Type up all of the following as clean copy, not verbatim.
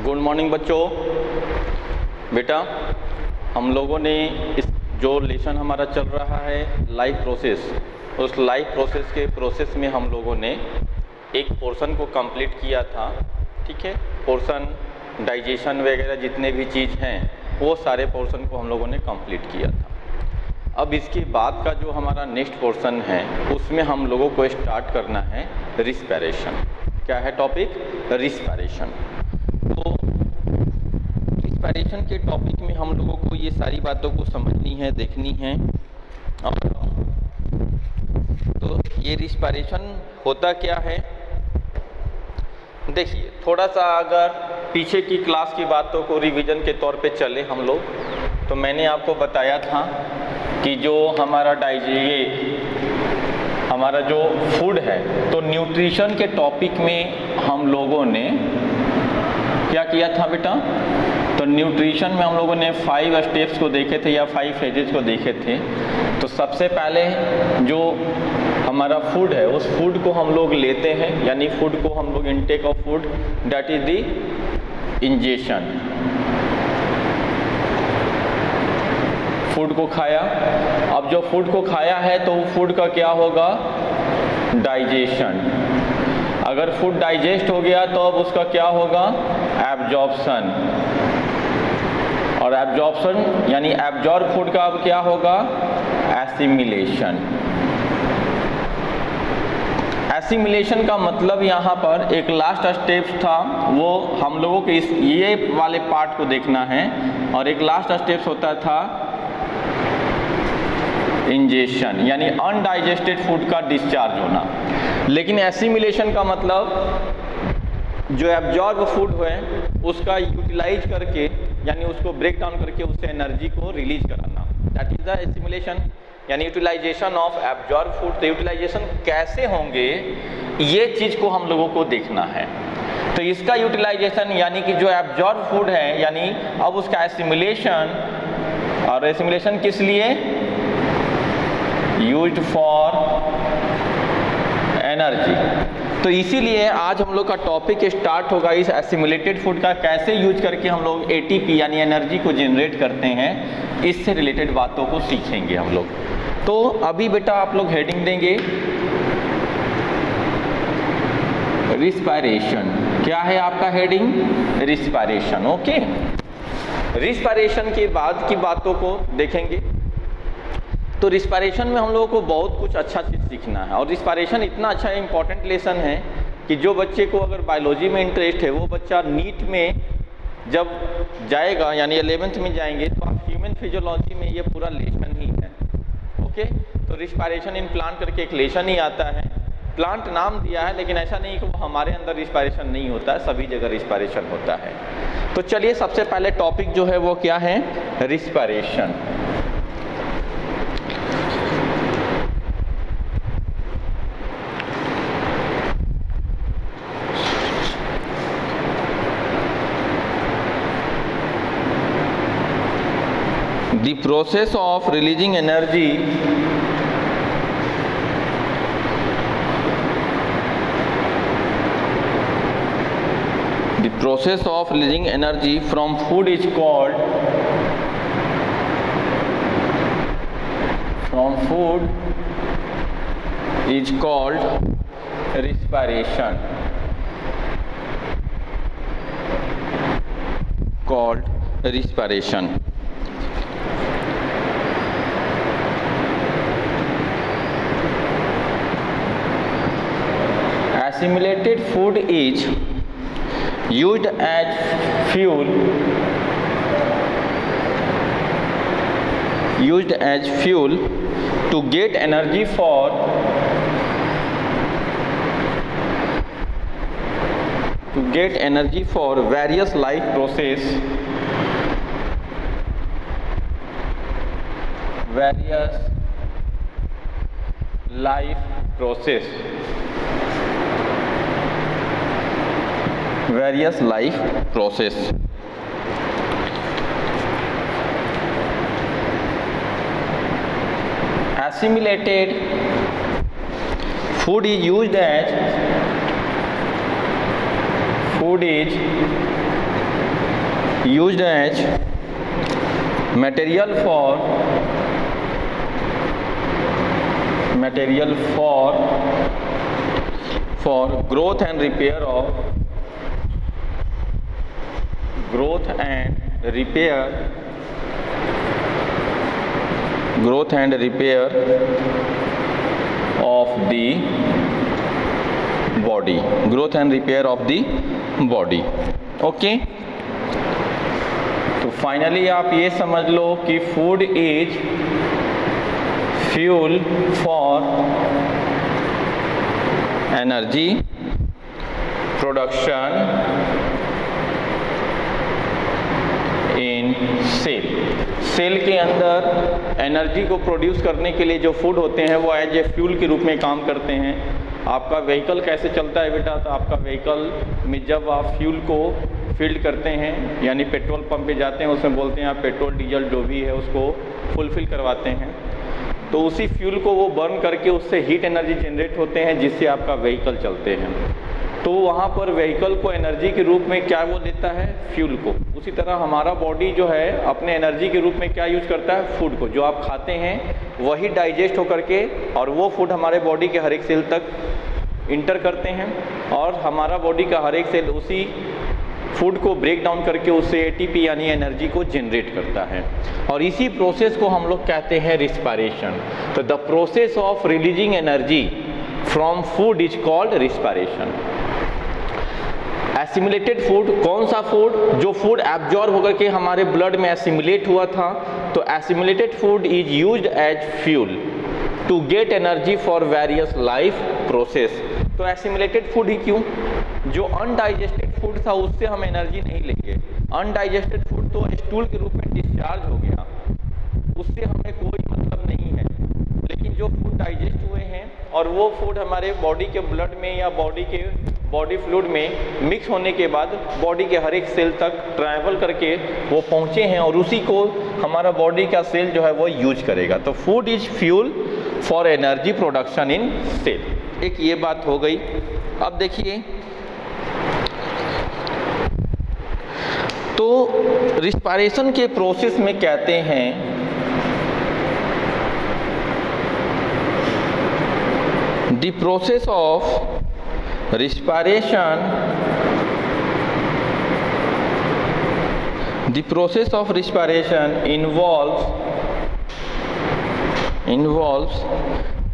Good morning बच्चों। बेटा हम लोगों ने इस जो लेसन हमारा चल रहा है लाइफ प्रोसेस, उस लाइफ प्रोसेस के प्रोसेस में हम लोगों ने एक पोर्शन को कंप्लीट किया था। ठीक है, पोर्शन डाइजेशन वगैरह जितने भी चीज़ हैं वो सारे पोर्शन को हम लोगों ने कंप्लीट किया था। अब इसके बाद का जो हमारा नेक्स्ट पोर्शन है उसमें हम लोगों को स्टार्ट करना है रिस्पिरेशन। क्या है टॉपिक? रिस्पिरेशन। तो रिस्पिरेशन के टॉपिक में हम लोगों को ये सारी बातों को समझनी है, देखनी है। और तो ये रिस्पिरेशन होता क्या है, देखिए थोड़ा सा अगर पीछे की क्लास की बातों को रिवीजन के तौर पे चले हम लोग, तो मैंने आपको बताया था कि जो हमारा हमारा जो फूड है, तो न्यूट्रिशन के टॉपिक में हम लोगों ने क्या किया था बेटा? तो न्यूट्रिशन में हम लोगों ने 5 स्टेप्स को देखे थे या 5 फेजेस को देखे थे। तो सबसे पहले जो हमारा फूड है उस फूड को हम लोग लेते हैं, यानी फूड को हम लोग intake of food, that is the ingestion. Food को खाया, अब जो फूड को खाया है तो फूड का क्या होगा? डाइजेशन। अगर फूड डाइजेस्ट हो गया तो अब उसका क्या होगा? एब्जॉर्प्शन। और एब्जॉर्प्शन यानी एब्जॉर्ब फूड का अब क्या होगा? एसिमिलेशन। एसिमिलेशन का मतलब यहाँ पर एक लास्ट स्टेप था, वो हम लोगों के ये वाले पार्ट को देखना है, और एक लास्ट स्टेप होता था इंजेशन, यानी अनडाइजेस्टेड फूड का डिस्चार्ज होना। लेकिन एसिमिलेशन का मतलब जो एब्जॉर्ब फूड है उसका यूटिलाइज करके, यानी उसको ब्रेक डाउन करके उससे एनर्जी को रिलीज कराना, दैट इज द एसिमिलेशन, यानी यूटिलाइजेशन ऑफ एब्जॉर्ब फूड। तो यूटिलाइजेशन कैसे होंगे ये चीज़ को हम लोगों को देखना है। तो इसका यूटिलाइजेशन यानी कि जो एब्जॉर्ब फूड है, यानी अब उसका एसिमिलेशन, और एसिमिलेशन किस लिए? Used for energy. तो इसीलिए आज हम लोग का टॉपिक स्टार्ट होगा इस एसिमिलेटेड फूड का, कैसे यूज करके हम लोग एटीपी यानी एनर्जी को जनरेट करते हैं, इससे रिलेटेड बातों को सीखेंगे हम लोग। तो अभी बेटा आप लोग हेडिंग देंगे रिस्पिरेशन। क्या है आपका हेडिंग? रिस्पिरेशन। ओके, रिस्पिरेशन के बाद की बातों को देखेंगे। तो रिस्पिरेशन में हम लोगों को बहुत कुछ अच्छा चीज़ सीखना है, और रिस्पिरेशन इतना अच्छा इंपॉर्टेंट लेसन है कि जो बच्चे को अगर बायोलॉजी में इंटरेस्ट है वो बच्चा नीट में जब जाएगा, यानी 11th में जाएंगे, तो आप ह्यूमन फिजियोलॉजी में ये पूरा लेसन ही है। ओके, तो रिस्पिरेशन इन प्लांट करके एक लेसन ही आता है। प्लांट नाम दिया है, लेकिन ऐसा नहीं कि वो हमारे अंदर रिस्पिरेशन नहीं होता है, सभी जगह रिस्पिरेशन होता है। तो चलिए सबसे पहले टॉपिक जो है वो क्या है? Respiration. The process of releasing energy from food is called respiration. Assimilated food is used as fuel to get energy for various life process. Assimilated food is used as used as material for growth and repair of the body। Okay, तो finally आप ये समझ लो कि food is fuel for energy production in cell के अंदर energy को produce करने के लिए जो फूड होते हैं वो एज ए फ्यूल के रूप में काम करते हैं। आपका व्हीकल कैसे चलता है बेटा, तो आपका व्हीकल में जब आप फ्यूल को फिल्ड करते हैं यानी पेट्रोल पंप पे जाते हैं, उसमें बोलते हैं आप पेट्रोल डीजल जो भी है उसको फुलफिल करवाते हैं, तो उसी फ्यूल को वो बर्न करके उससे हीट एनर्जी जनरेट होते हैं जिससे आपका व्हीकल चलते हैं। तो वहाँ पर व्हीकल को एनर्जी के रूप में क्या वो लेता है, फ्यूल को। उसी तरह हमारा बॉडी जो है अपने एनर्जी के रूप में क्या यूज करता है, फूड को। जो आप खाते हैं वही डाइजेस्ट होकर के और वो फूड हमारे बॉडी के हर एक सेल तक इंटर करते हैं और हमारा बॉडी का हर एक सेल उसी फूड को ब्रेक डाउन करके उससे एटीपी यानी एनर्जी को जनरेट करता है। और इसी प्रोसेस को हम लोग कहते हैं रिस्पायरेशन। तो the process of releasing energy from food is called respiration. Assimilated food, कौन सा फूड, जो फूड एब्जॉर्ब होकर के हमारे ब्लड में एसिमुलेट हुआ था, तो assimilated food is used as fuel to get energy for various life process. तो एसिमुलेटेड फूड ही क्यों, जो अनडाइजेस्टेड फूड था उससे हम एनर्जी नहीं लेंगे। अनडाइजेस्टेड फूड तो स्टूल के रूप में डिस्चार्ज हो गया, उससे हमें कोई मतलब नहीं है। लेकिन जो फूड डाइजेस्ट हुए हैं और वो फूड हमारे बॉडी के ब्लड में या बॉडी फ्लूइड में मिक्स होने के बाद बॉडी के हर एक सेल तक ट्रैवल करके वो पहुँचे हैं और उसी को हमारा बॉडी का सेल जो है वो यूज करेगा। तो food is fuel for energy production in cell. एक ये बात हो गई। अब देखिए, तो रिस्पायरेशन के प्रोसेस में कहते हैं the process of respiration involves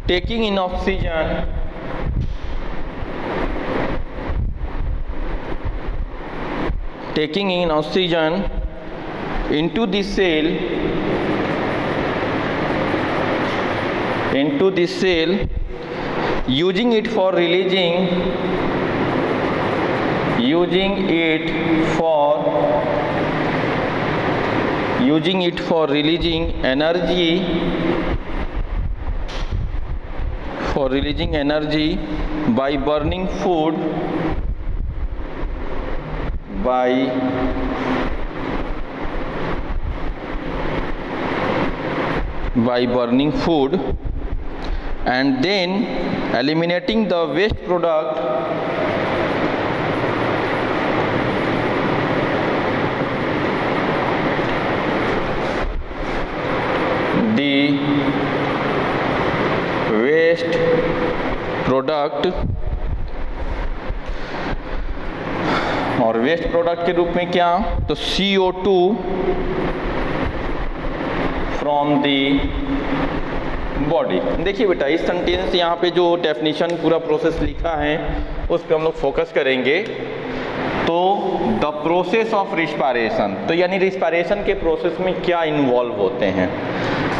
taking in oxygen into the cell using it for releasing energy by burning food and then eliminating the waste product और वेस्ट प्रोडक्ट के रूप में क्या, तो CO2 फ्रॉम दी बॉडी। देखिए बेटा, इस sentence यहाँ पे जो डेफिनेशन पूरा प्रोसेस लिखा है उस पर हम लोग फोकस करेंगे। तो द प्रोसेस ऑफ रिस्पायरेशन, तो यानी रिस्पायरेशन के प्रोसेस में क्या इन्वॉल्व होते हैं।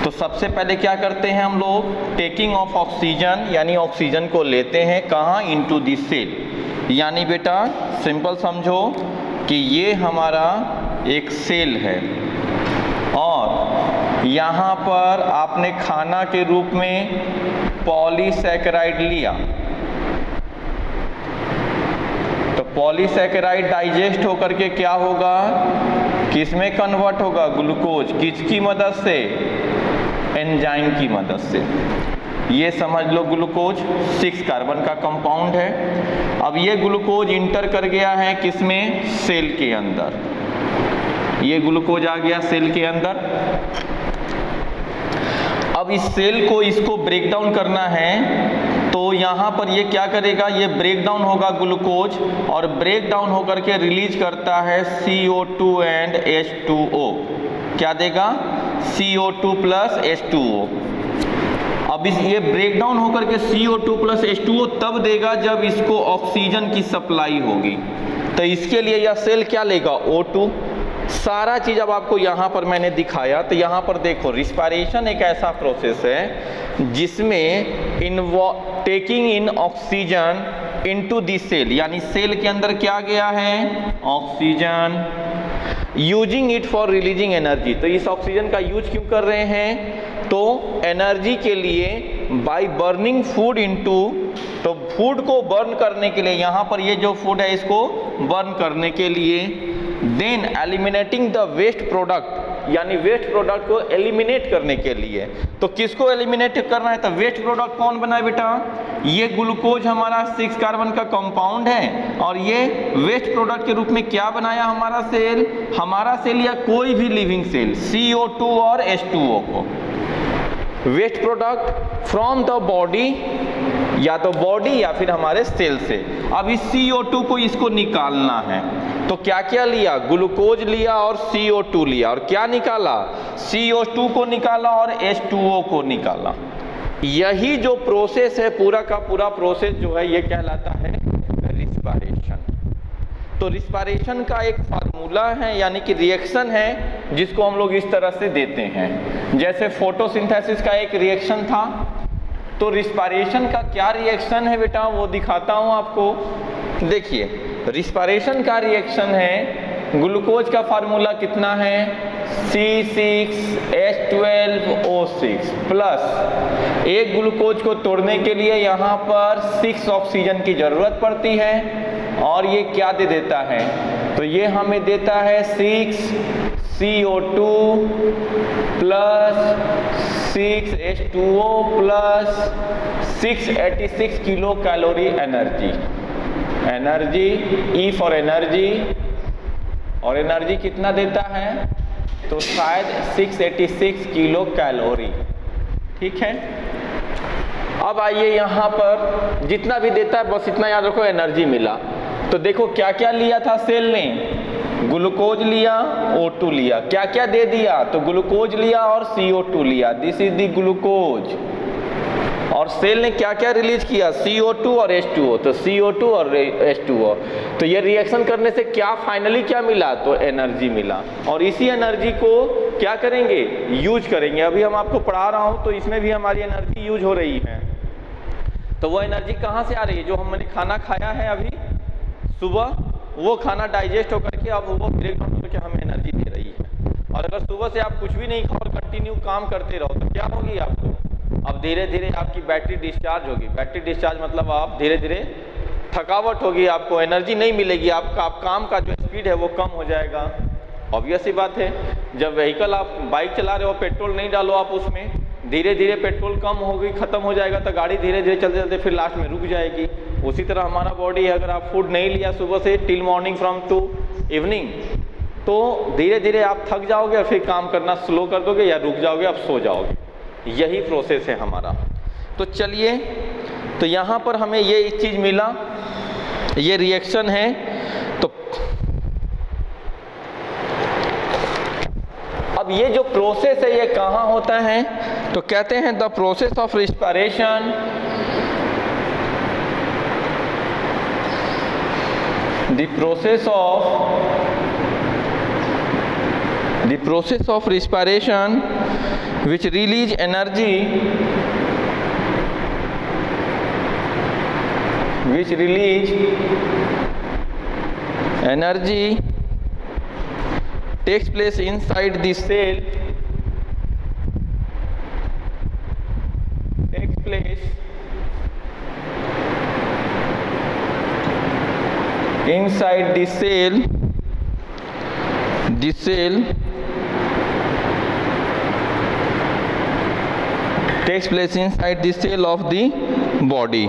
तो सबसे पहले क्या करते हैं हम लोग, टेकिंग ऑफ ऑक्सीजन, यानी ऑक्सीजन को लेते हैं कहाँ, इनटू द सेल। यानी बेटा सिंपल समझो कि ये हमारा एक सेल है और यहाँ पर आपने खाना के रूप में पॉलीसैकेराइड लिया, तो पॉलीसैकेराइड डाइजेस्ट होकर के क्या होगा, किसमें कन्वर्ट होगा, ग्लूकोज। किसकी मदद से, एंजाइम की मदद से। ये समझ लो ग्लूकोज 6 कार्बन का कंपाउंड है। अब ये ग्लूकोज इंटर कर गया है किसमें, सेल के अंदर। ये ग्लूकोज आ गया सेल के अंदर। अब इस सेल को इसको ब्रेक डाउन करना है, तो यहाँ पर ये क्या करेगा, ये ब्रेक डाउन होगा ग्लूकोज, और ब्रेक डाउन होकर के रिलीज करता है CO2 एंड H2O। क्या देगा, CO2 प्लस H2O। अब ये ब्रेक डाउन होकर के CO2 प्लस H2O तब देगा जब इसको ऑक्सीजन की सप्लाई होगी। तो इसके लिए यह सेल क्या लेगा, O2। सारा चीज अब आपको यहाँ पर मैंने दिखाया। तो यहाँ पर देखो, रिस्पायरेशन एक ऐसा प्रोसेस है जिसमें taking in oxygen into the cell, यानी सेल के अंदर क्या गया है, oxygen, using it for releasing energy. तो इस ऑक्सीजन का यूज क्यों कर रहे हैं, तो एनर्जी के लिए, बाय बर्निंग फूड इनटू, तो फूड को बर्न करने के लिए, यहाँ पर ये जो फूड है इसको बर्न करने के लिए, then eliminating the waste product, यानी वेस्ट प्रोडक्ट को एलिमिनेट करने के लिए। तो किसको एलिमिनेट करना है, तो वेस्ट प्रोडक्ट कौन बना है बेटा, ये ग्लूकोज हमारा 6 कार्बन का कंपाउंड है, और ये वेस्ट प्रोडक्ट के रूप में क्या बनाया हमारा सेल, हमारा सेल या कोई भी लिविंग सेल CO2 और H2O को, waste product from the body, या तो बॉडी या फिर हमारे सेल से। अब इस CO2 को इसको निकालना है, तो क्या क्या लिया, ग्लूकोज लिया और CO2 लिया, और क्या निकाला, CO2 को निकाला और H2O को निकाला। यही जो प्रोसेस है, पूरा का पूरा प्रोसेस जो है, ये कहलाता है रिस्पायरेशन। तो रिस्पायरेशन का एक फार्मूला है, यानी कि रिएक्शन है, जिसको हम लोग इस तरह से देते हैं। जैसे फोटोसिंथेसिस का एक रिएक्शन था, तो रिस्पायरेशन का क्या रिएक्शन है बेटा, वो दिखाता हूं आपको। देखिए, रिस्पायरेशन का रिएक्शन है, ग्लूकोज का फार्मूला कितना है, C6H12O6 प्लस, एक ग्लूकोज को तोड़ने के लिए यहाँ पर 6 ऑक्सीजन की जरूरत पड़ती है, और ये क्या दे देता है, तो ये हमें देता है 6CO2 plus 6H2O plus 686 kilo calorie energy. Energy, E for energy, और एनर्जी कितना देता है, तो शायद 686 किलो कैलोरी। ठीक है, अब आइए यहाँ पर जितना भी देता है बस इतना याद रखो, एनर्जी मिला। तो देखो क्या क्या लिया था सेल ने, ग्लूकोज लिया, O2 लिया, क्या क्या दे दिया, तो ग्लूकोज लिया और CO2 लिया, दिस इज द ग्लूकोज। और सेल ने क्या क्या रिलीज किया, CO2 और H2O, तो CO2 और H2O। तो ये रिएक्शन करने से क्या फाइनली क्या मिला, तो एनर्जी मिला, और इसी एनर्जी को क्या करेंगे, यूज करेंगे। अभी हम आपको पढ़ा रहा हूँ, तो इसमें भी हमारी एनर्जी यूज हो रही है। तो वो एनर्जी कहाँ से आ रही है, जो हमने खाना खाया है अभी सुबह, वो खाना डाइजेस्ट होकर के अब वो ब्रेक डाउन होकर के हमें एनर्जी दे रही है। और अगर सुबह से आप कुछ भी नहीं खाओ और कंटिन्यू काम करते रहो, तो क्या होगी आपको, अब धीरे धीरे आपकी बैटरी डिस्चार्ज होगी। बैटरी डिस्चार्ज मतलब आप धीरे धीरे थकावट होगी, आपको एनर्जी नहीं मिलेगी, आपका काम का जो स्पीड है वो कम हो जाएगा। ऑब्वियस सी बात है, जब व्हीकल आप बाइक चला रहे हो, पेट्रोल नहीं डालो आप उसमें, धीरे धीरे पेट्रोल कम होगी, खत्म हो जाएगा, तो गाड़ी धीरे धीरे चलते चलते फिर लास्ट में रुक जाएगी। उसी तरह हमारा बॉडी है, अगर आप फूड नहीं लिया सुबह से till morning from to evening, तो धीरे धीरे आप थक जाओगे और फिर काम करना स्लो कर दोगे या रुक जाओगे, आप सो जाओगे। यही प्रोसेस है हमारा। तो चलिए, तो यहाँ पर हमें ये एक चीज़ मिला, ये रिएक्शन है। तो अब ये जो प्रोसेस है ये कहाँ होता है, तो कहते हैं the process of respiration, the process of respiration which release energy takes place inside the cell, inside the cell takes place inside the cell of the body।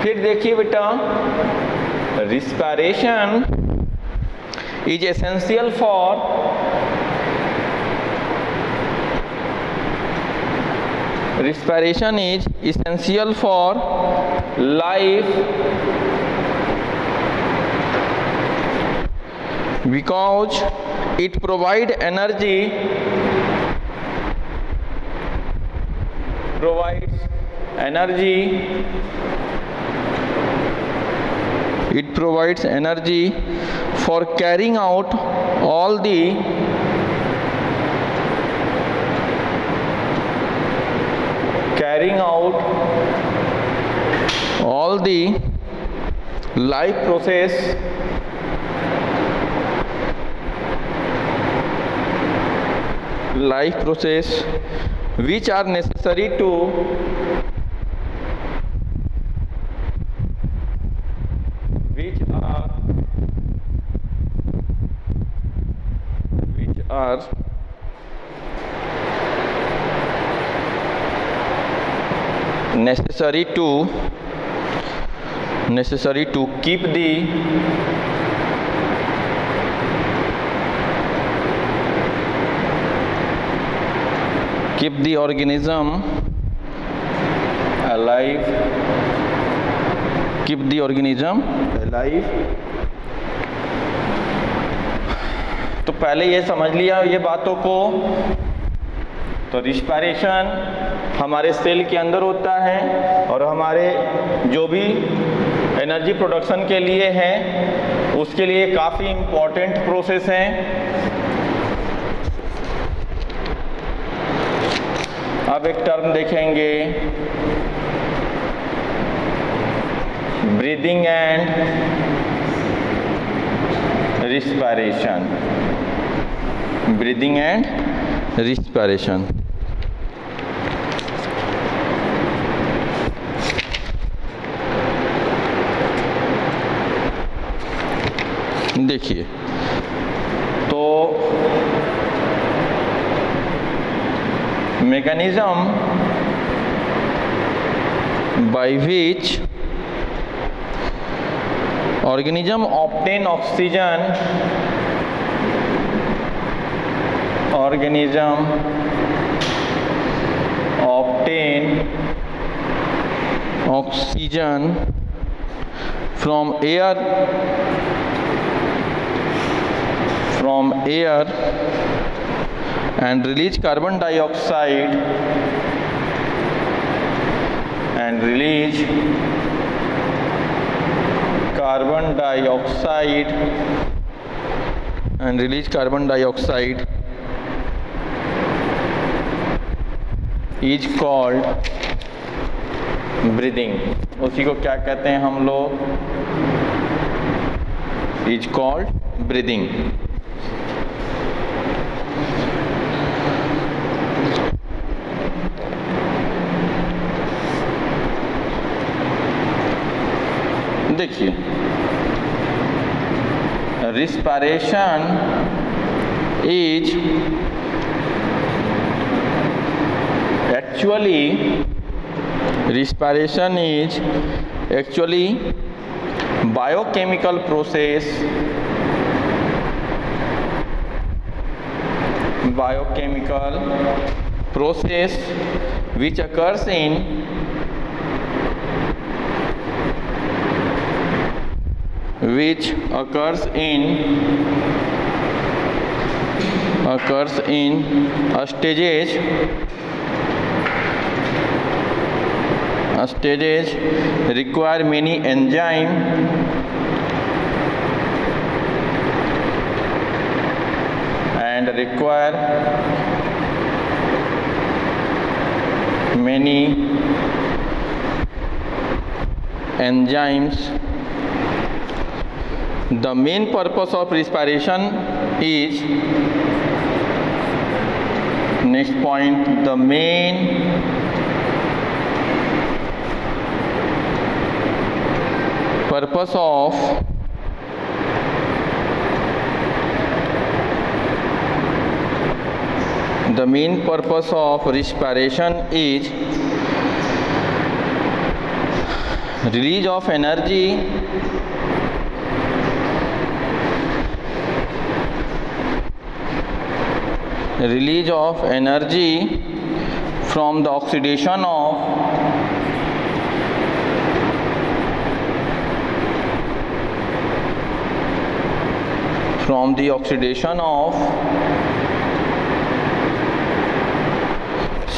फिर देखिए बेटा, respiration is essential for respiration is essential for life because it provides energy, it provides energy for carrying out all the life process which are necessary to necessary to keep the organism alive, तो पहले ये समझ लिया ये बातों को। तो respiration हमारे सेल के अंदर होता है और हमारे जो भी एनर्जी प्रोडक्शन के लिए है उसके लिए काफ़ी इम्पोर्टेंट प्रोसेस है। अब एक टर्म देखेंगे, breathing and respiration. Breathing and respiration. देखिए तो mechanism by which organism obtain oxygen, from air and release carbon dioxide is called breathing। उसी को क्या कहते हैं हम लोग, is called breathing। देखिए respiration is actually biochemical process which occurs in stages require many enzyme and require many enzymes. The main purpose of respiration is, next point, the main purpose of respiration is release of energy release of energy from the oxidation of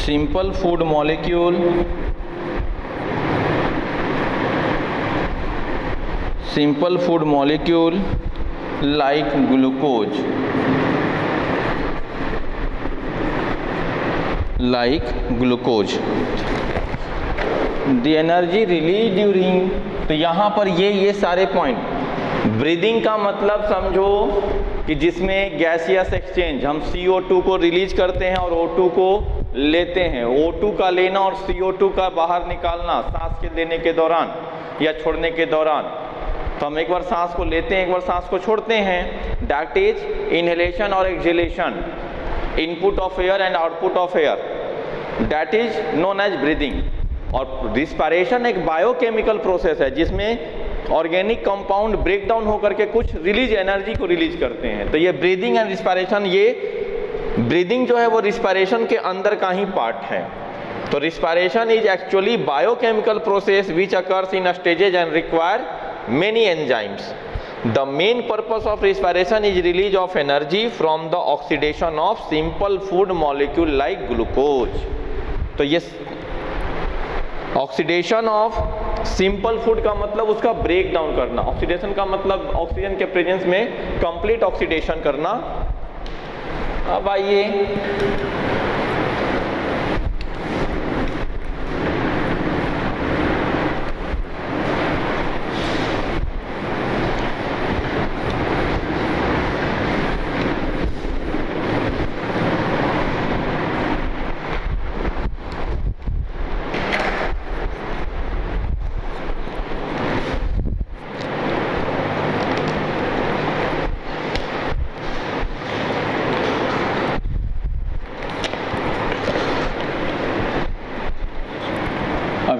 simple food molecule like glucose, the energy released during, तो यहाँ पर ये सारे point, breathing का मतलब समझो कि जिसमें गैसियस एक्सचेंज, हम CO2 को रिलीज करते हैं और O2 को लेते हैं, O2 का लेना और CO2 का बाहर निकालना सांस के लेने के दौरान या छोड़ने के दौरान। तो हम एक बार सांस को लेते हैं, एक बार सांस को छोड़ते हैं, दैट इज इनहेलेशन और exhalation, input of air and output of air, that is known as breathing. और रिस्पायरेशन एक बायोकेमिकल प्रोसेस है जिसमें ऑर्गेनिक कंपाउंड ब्रेक डाउन होकर के कुछ रिलीज एनर्जी को रिलीज करते हैं। तो ये ब्रीदिंग एंड रिस्पायरेशन, ये ब्रीदिंग जो है वो रिस्पायरेशन के अंदर का ही पार्ट है। तो respiration is actually biochemical process which occurs in stages and require many enzymes. The main purpose of respiration is release of energy from the oxidation of simple food molecule like glucose. तो ये oxidation of simple food का मतलब उसका break down करना, oxidation का मतलब oxygen के presence में कंप्लीट ऑक्सीडेशन करना। अब आइए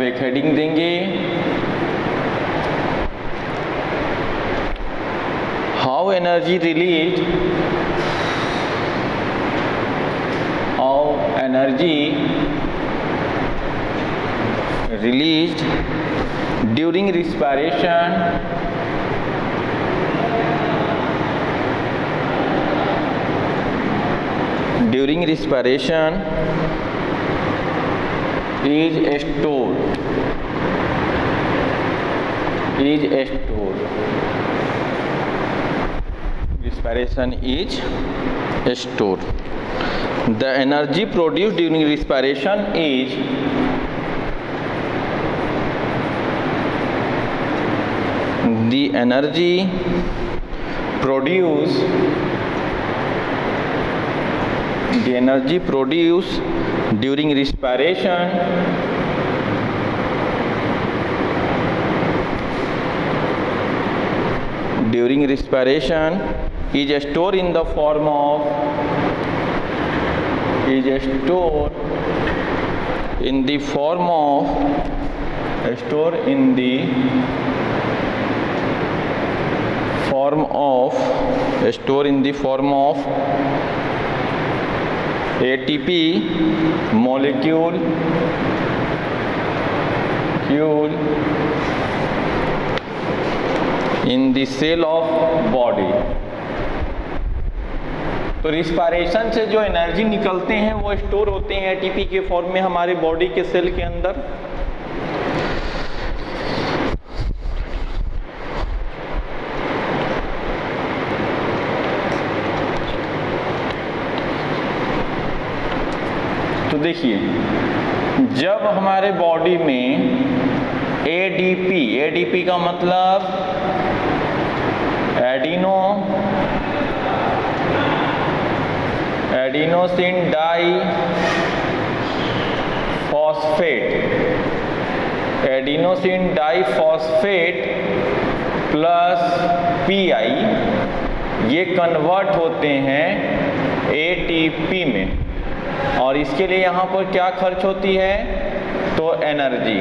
एक हेडिंग देंगे, how energy released during respiration is stored. Respiration is stored. The energy produced during respiration is the energy produced during respiration is stored in the form of ATP molecule in the cell of body. तो respiration से जो energy निकलते हैं वो store होते हैं ATP के form में हमारे बॉडी के सेल के अंदर। तो देखिए, जब हमारे बॉडी में एडीपी का मतलब एडिनोसिन डाइफॉस्फेट प्लस पीआई, ये कन्वर्ट होते हैं एटीपी में। और इसके लिए यहाँ पर क्या खर्च होती है, तो एनर्जी।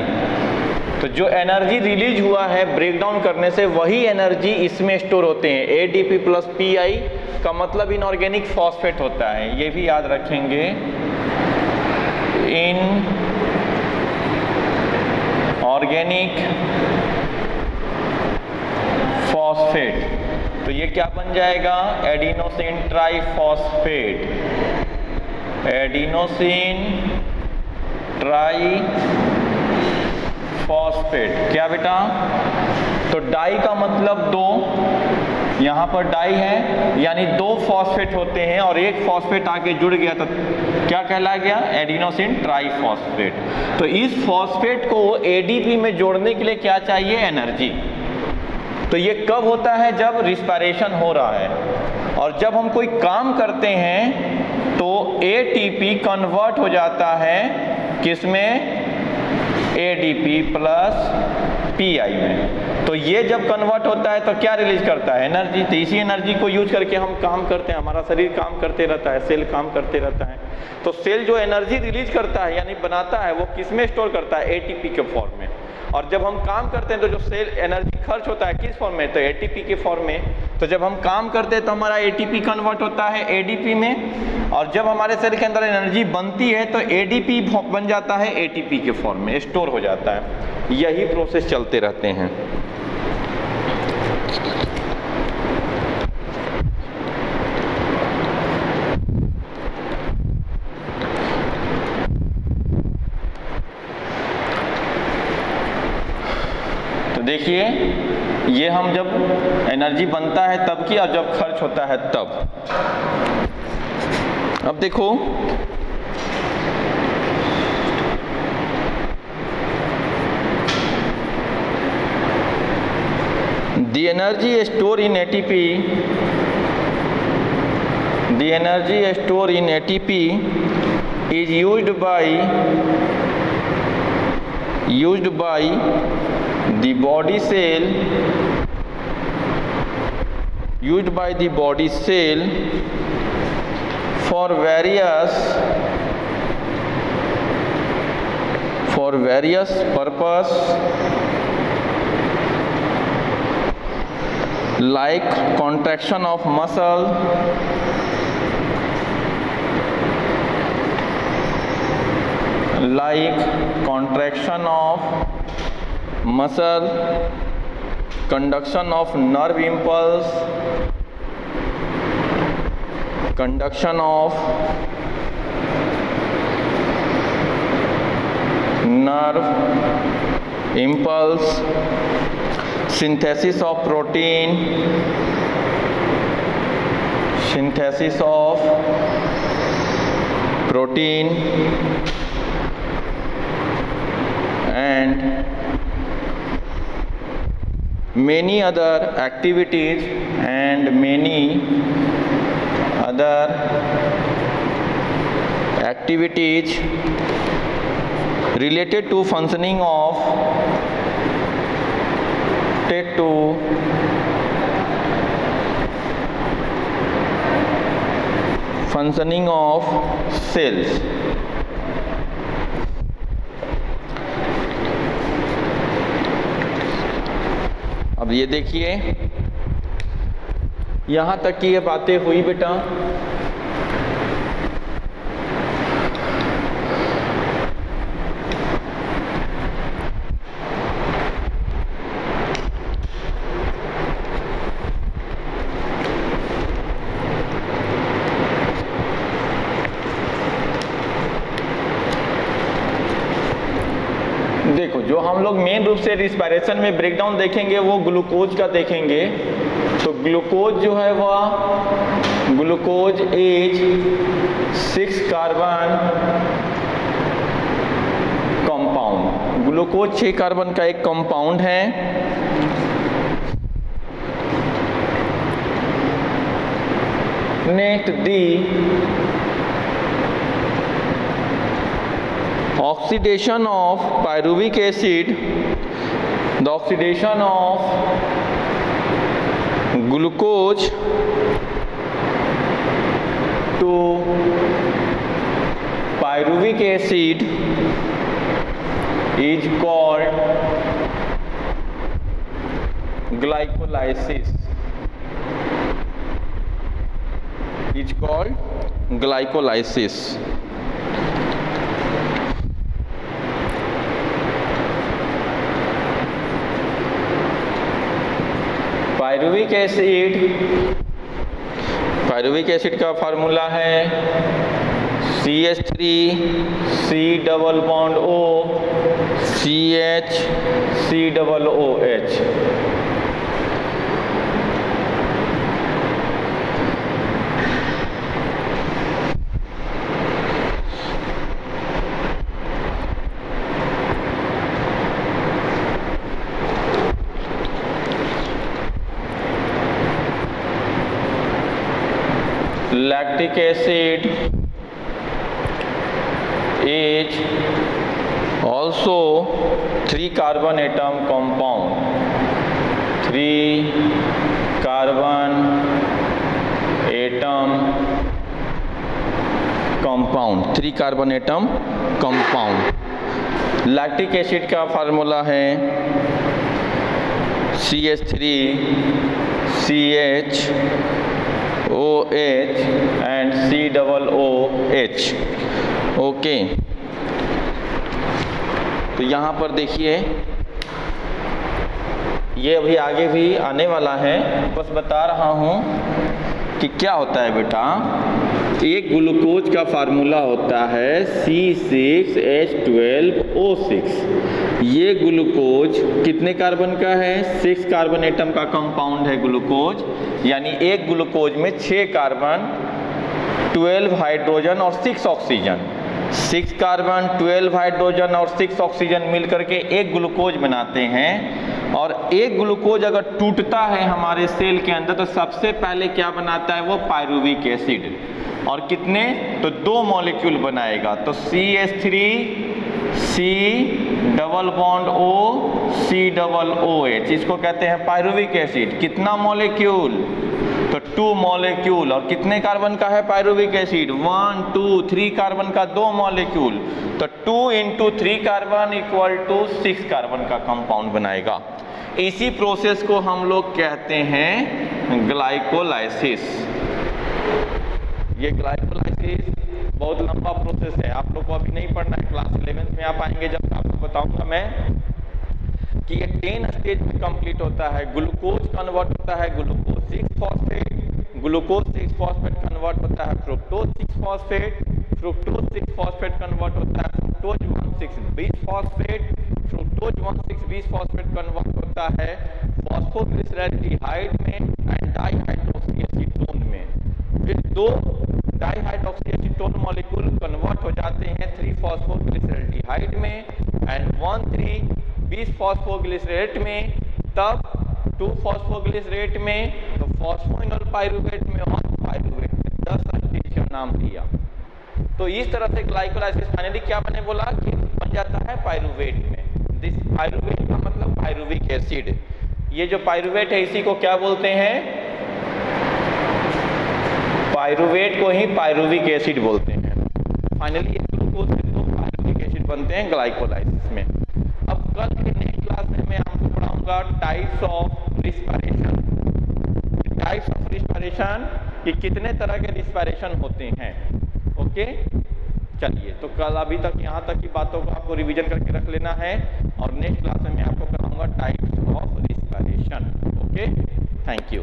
तो जो एनर्जी रिलीज हुआ है ब्रेक डाउन करने से, वही एनर्जी इसमें स्टोर होते हैं। ADP प्लस PI का मतलब इनऑर्गेनिक फॉस्फेट होता है, ये भी याद रखेंगे, इन ऑर्गेनिक फॉस्फेट। तो ये क्या बन जाएगा? Adenosine triphosphate, adenosine triphosphate. क्या बेटा? तो डाई का मतलब दो, यहाँ पर डाई है यानी दो फॉस्फेट होते हैं और एक फॉस्फेट आके जुड़ गया तो क्या कहला गया? Adenosine triphosphate. तो इस फॉस्फेट को ADP में जोड़ने के लिए क्या चाहिए? एनर्जी। तो ये कब होता है? जब रिस्पायरेशन हो रहा है। और जब हम कोई काम करते हैं तो ATP कन्वर्ट हो जाता है किसमें? ADP प्लस PI में। तो ये जब कन्वर्ट होता है तो क्या रिलीज करता है? एनर्जी। तो इसी एनर्जी को यूज करके हम काम करते हैं, हमारा शरीर काम करते रहता है, सेल काम करते रहता है। तो सेल जो एनर्जी रिलीज करता है यानी बनाता है, वो किसमें स्टोर करता है? ATP के फॉर्म में। और जब हम काम करते हैं तो जो सेल एनर्जी खर्च होता है किस फॉर्म में? तो ATP के फॉर्म में। तो जब हम काम करते हैं तो हमारा ATP कन्वर्ट होता है ADP में, और जब हमारे सेल के अंदर एनर्जी बनती है तो ADP बन जाता है ATP के फॉर्म में, स्टोर हो जाता है। यही प्रोसेस चलते रहते हैं। देखिए, ये हम जब एनर्जी बनता है तब की, और जब खर्च होता है तब। अब देखो, the energy stored in ATP, the energy stored in ATP is used by the body cell, for various purpose, like contraction of muscle, conduction of nerve impulse, conduction of nerve impulse, synthesis of protein, and many other activities related to functioning of cells। अब ये देखिए, यहां तक की ये बातें हुई बेटा। देखो, जो हम लोग मेन रूप से रिस्पायरेशन में ब्रेकडाउन देखेंगे वो ग्लूकोज का देखेंगे। तो ग्लूकोज जो है वह glucose is 6 carbon compound. Glucose 6 carbon का एक कंपाउंड है। Next the oxidation of pyruvic acid, the oxidation of glucose to pyruvic acid is called glycolysis is called glycolysis. Pyruvic acid का फार्मूला है CH3 C double bond O CH C double OH। Lactic acid is also 3 carbon atom compound, 3 carbon atom compound। Lactic acid का formula है CH3 CH OH and C double OH। Okay, तो यहाँ पर देखिए ये अभी आगे भी आने वाला है, बस बता रहा हूँ कि क्या होता है बेटा। एक ग्लूकोज का फार्मूला होता है C6H12O6। ये ग्लूकोज कितने कार्बन का है? 6 कार्बन एटम का कंपाउंड है ग्लूकोज, यानी एक ग्लूकोज में 6 कार्बन 12 हाइड्रोजन और 6 ऑक्सीजन, 6 कार्बन 12 हाइड्रोजन और 6 ऑक्सीजन मिलकर के एक ग्लूकोज बनाते हैं। और एक ग्लूकोज अगर टूटता है हमारे सेल के अंदर तो सबसे पहले क्या बनाता है वो पायरुविक एसिड, और कितने? तो 2 मॉलिक्यूल बनाएगा। तो CH3 C double bond O C double OH, इसको कहते हैं पायरुविक एसिड। कितना मॉलिक्यूल? तो 2 मॉलिक्यूल। और कितने कार्बन का है पायरुविक एसिड? 1 2 3 कार्बन का 2 मॉलिक्यूल। तो 2 × 3 कार्बन इक्वल टू 6 कार्बन का कंपाउंड बनाएगा। इसी प्रोसेस को हम लोग कहते हैं ग्लाइकोलाइसिस। ये ग्लाइकोलाइसिस बहुत लंबा प्रोसेस है, आप लोग को अभी नहीं पढ़ना है, क्लास 11th में आप आएंगे जब आपको बताऊंगा मैं कि ये 10 स्टेज में कंप्लीट होता है। ग्लूकोज कन्वर्ट होता है glucose 6 phosphate, glucose 6 phosphate convert होता है fructose 6 phosphate, fructose 6 phosphate convert होता है fructose 1,6,20 phosphate, fructose 1,6,20 phosphate convert होता है फॉस्फोग्लिसराइड में एंड डाइहाइड्रोक्सी एसीटोन में। फिर 2 डाइहाइड्रोक्सी एसीटोन मॉलिक्यूल कन्वर्ट हो जाते हैं 3-फॉस्फोग्लिसराइड में एंड 1,3,20 फॉस्फोग्लिसरेट में, तब 2-फॉस्फोग्लिसरेट में, तो फॉस्फोइनोल पाइरुवेट में और पाइरुवेट में 10 स्टेज का नाम दिया। तो इस तरह से ग्लाइकोलाइसिस फाइनली क्या बने बोला कि बन जाता है पाइरुवेट में। दिस पाइरुवेट का मतलब पाइरुविक एसिड। ये जो पाइरुवेट है इसी को क्या बोलते हैं? पाइरुवेट को ही पाइरुविक एसिड बोलते हैं। फाइनली ग्लूकोज से 2 पाइरुविक एसिड बनते हैं ग्लाइकोलाइसिस में। अब कल के नेक्स्ट क्लास में मैं आपको पढ़ाऊंगा types of respiration. Types of respiration कि कितने तरह के रिस्पिरेशन होते हैं। ओके, चलिए तो कल अभी तक यहाँ तक की बातों को आपको रिवीजन करके रख लेना है, और नेक्स्ट क्लास में मैं आपको कराऊंगा types of respiration. Okay, thank you.